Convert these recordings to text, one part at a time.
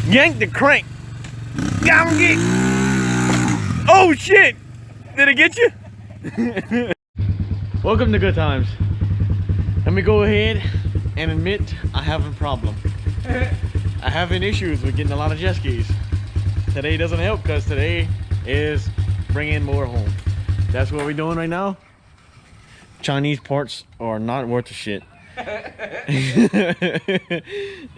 Yank the crank. Down get. Oh shit! Did it get you? Welcome to Good Times. Let me go ahead and admit I have a problem. I having issues with getting a lot of jet skis. Today doesn't help because today is bringing more home. That's what we're doing right now. Chinese parts are not worth a shit.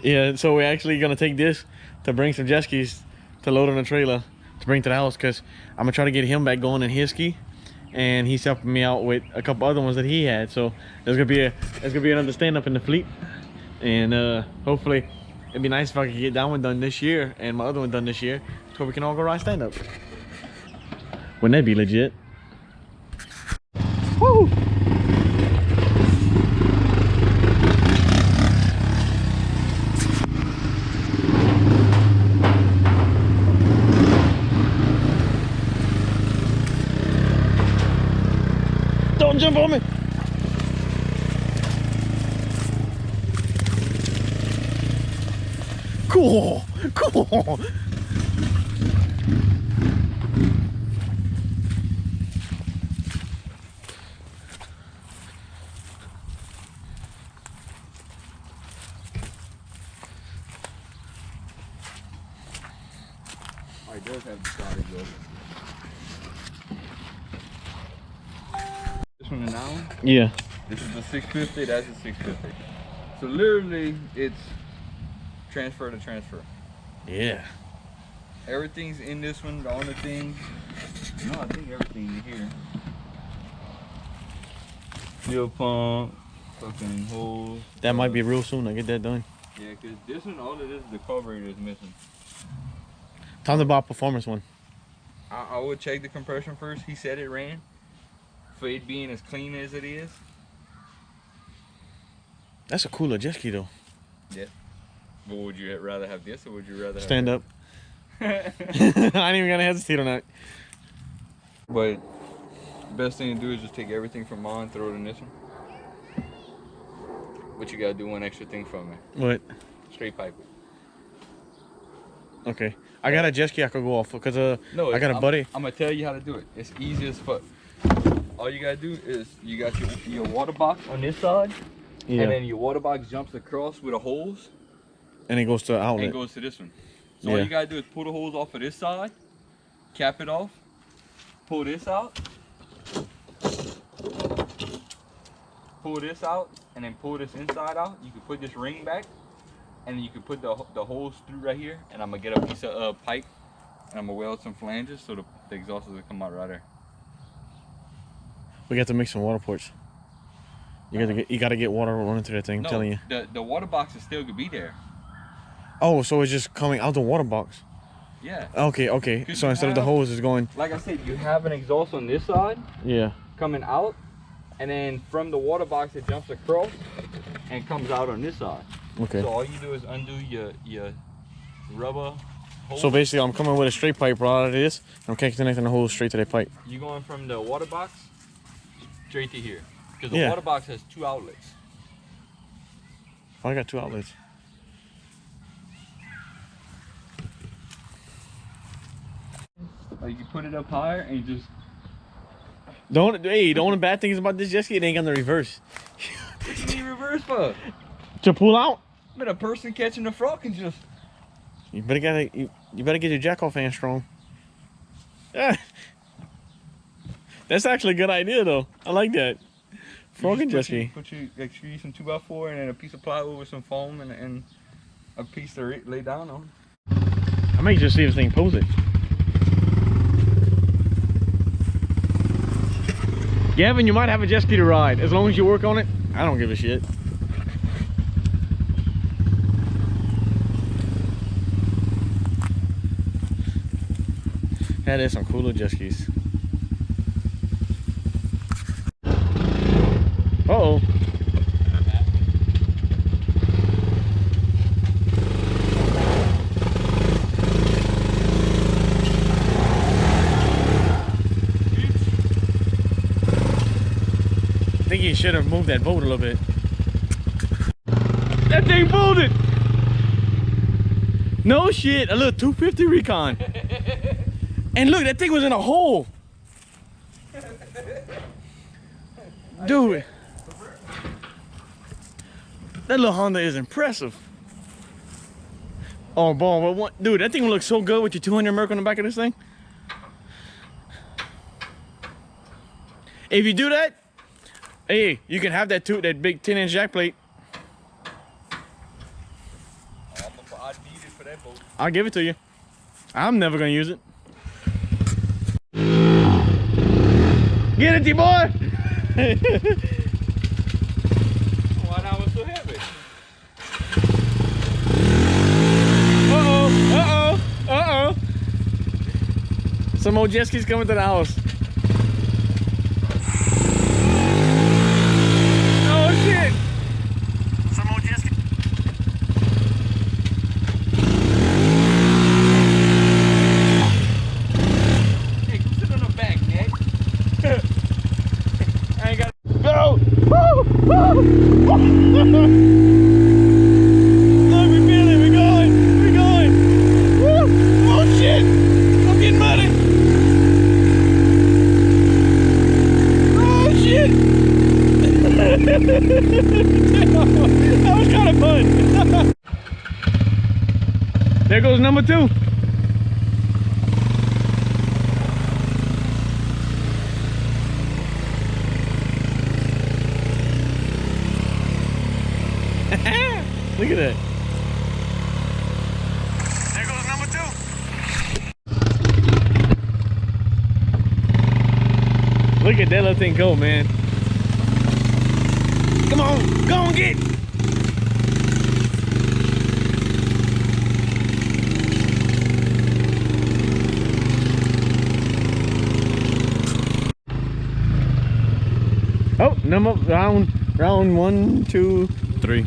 Yeah, so we're actually gonna take this to bring some jet skis to load on a trailer to bring to the house, because I'm gonna try to get him back going in his ski, and he's helping me out with a couple other ones that he had. So there's gonna be another stand up in the fleet, and hopefully it'd be nice if I could get that one done this year and my other one done this year, so we can all go ride stand up. Wouldn't that be legit? Woo! Don't jump on me! Cool! Cool! It does have the started though. This one and that one? Yeah. This is the 650, that's the 650. So literally it's transfer to transfer. Yeah. Everything's in this one, the only thing, no, I think everything's in here. Fuel pump, fucking hose. That might be real soon. I get that done. Yeah, because this one, all of this is the carburetor is missing. Time to buy a performance one. I would check the compression first. He said it ran. For it being as clean as it is. That's a cooler jet ski though. Yeah. But would you rather have this or would you rather stand up? I ain't even gonna hesitate on that. But the best thing to do is just take everything from mine, throw it in this one. But you gotta do one extra thing from it. What? Straight pipe it. Okay. I got a jet ski I could go off because no, I got a buddy. I'm gonna tell you how to do it. It's easy as fuck. All you gotta do is you got your water box on this side, yeah, and then your water box jumps across with a hose, and it goes to the outlet. and goes to this one. So yeah, all you gotta do is pull the hose off of this side, cap it off, pull this out, and then pull this inside out. You can put this ring back, and you can put the hose through right here. And I'm gonna get a piece of pipe, and I'm gonna weld some flanges so the exhaust is gonna come out right there. We got to make some water ports. You gotta get water running through that thing. No, I'm telling you. The water box is still gonna be there. Oh, so it's just coming out the water box. Yeah. Okay, okay. So instead of the hose is going. Like I said, you have an exhaust on this side. Yeah. Coming out, and then from the water box it jumps across and comes out on this side. Okay. So all you do is undo your rubber hose. So basically, I'm coming with a straight pipe right out of this. I'm connecting the hose straight to that pipe. You're going from the water box straight to here, because the Yeah, water box has 2 outlets. Oh, I got 2 outlets. Like you put it up higher and you just. The only bad thing is about this jet ski, it ain't gonna reverse. What you need reverse for? To pull out? But a person catching the frog can just. You better get your jack off hand strong. Yeah. That's actually a good idea though. I like that. Frog and jet ski. Put you like use some 2x4 and then a piece of plywood with some foam and a piece to lay down on. I may just see if this thing pulls it. Gavin, you might have a jet ski to ride. As long as you work on it, I don't give a shit. That is some cool little jet skis. Uh-oh. I think you should have moved that boat a little bit. That thing pulled it! No shit, a little 250 Recon. And look, that thing was in a hole. Dude, that little Honda is impressive. Oh, boy, what, dude, that thing looks so good with your 200 Merc on the back of this thing. If you do that, hey, you can have that too, that big 10-inch jack plate. I need it for that boat. I'll give it to you. I'm never gonna use it. Get it, T-boy! Why now it's so heavy? Uh-oh. Some more jet skis coming to the house. Oh shit! Some more jet skis. Hey, go sit on the back, Nick. I ain't got go! Woo! Woo! Look, we feel it, we're going! Woo! Oh shit! I'm getting muddy! Oh shit! That was kind of fun! There goes number 2. Look at that. There goes number 2. Look at that little thing go, man. Come on, go on, get. Oh, number round 1, 2, 3.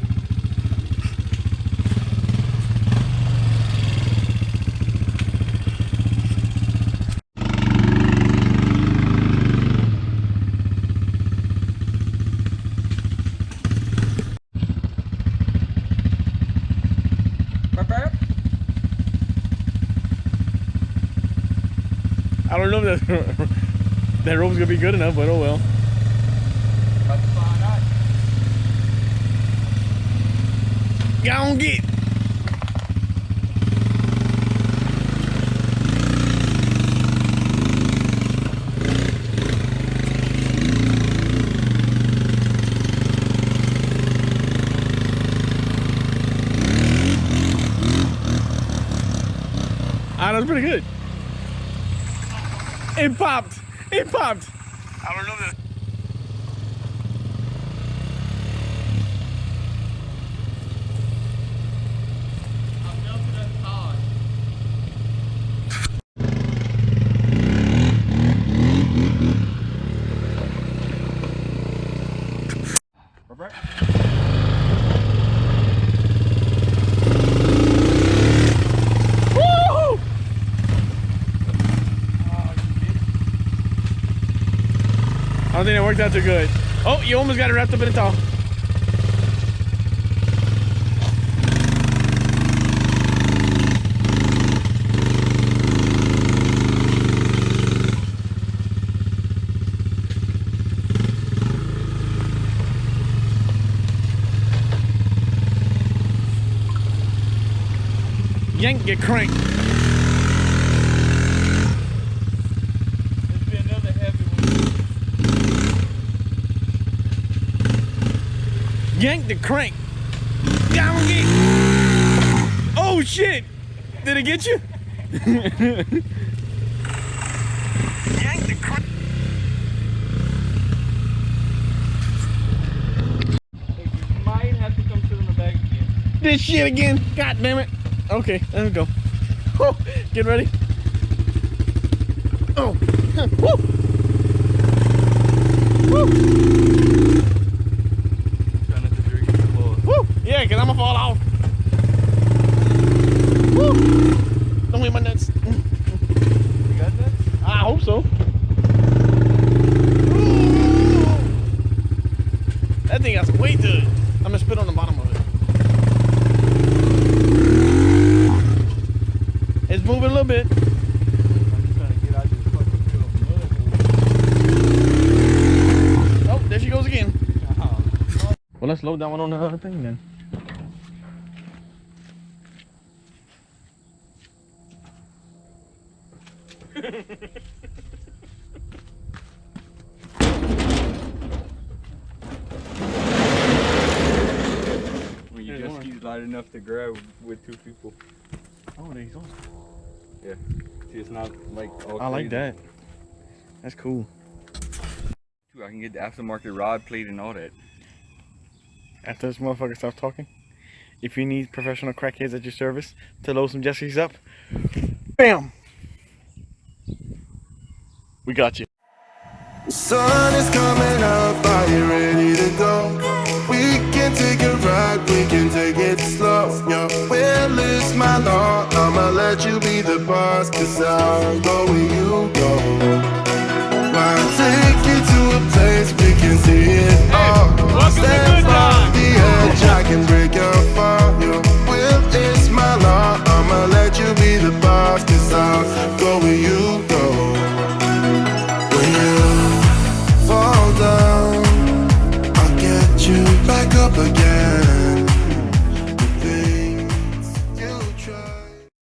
I don't know if that rope's gonna be good enough, but oh well. About to find out. Go on, get. Ah, that's pretty good. It popped. I don't know that. I'm melting that hard. Robert? I don't think it worked out too good. Oh, you almost got it wrapped up in a towel. Yank, get cranked. Let's be another heavy one. Yank the crank. Down, get. Oh shit! Did it get you? Yank the crank. Hey, you might have to come sit on the back again. This shit again. God damn it. Okay, there we go. Oh, get ready. Oh, woo. Woo. Trying not to drink the floor. Woo. Yeah, because I'm going to fall off. Woo. Don't hit my nuts. You got that? I hope so. That thing got some weight to it. I'm going to spit on the bottom of it. moving a little bit. I'm just trying to get out this fucking field of mud. Oh, there she goes again. Well, let's load that one on the other thing then. When you just use light enough to grab with 2 people. Oh, there you go. Yeah. See, it's not like all I like crazy. that. That's cool. Dude, I can get the aftermarket rod plate and all that. After this motherfucker stops talking, if you need professional crackheads at your service to load some JETSKIS up, bam! We got you. The sun is coming up, are you ready to go? We can take a ride, we can take it slow. Your will is my law, I'ma let you be the boss, 'cause I'll go where you go.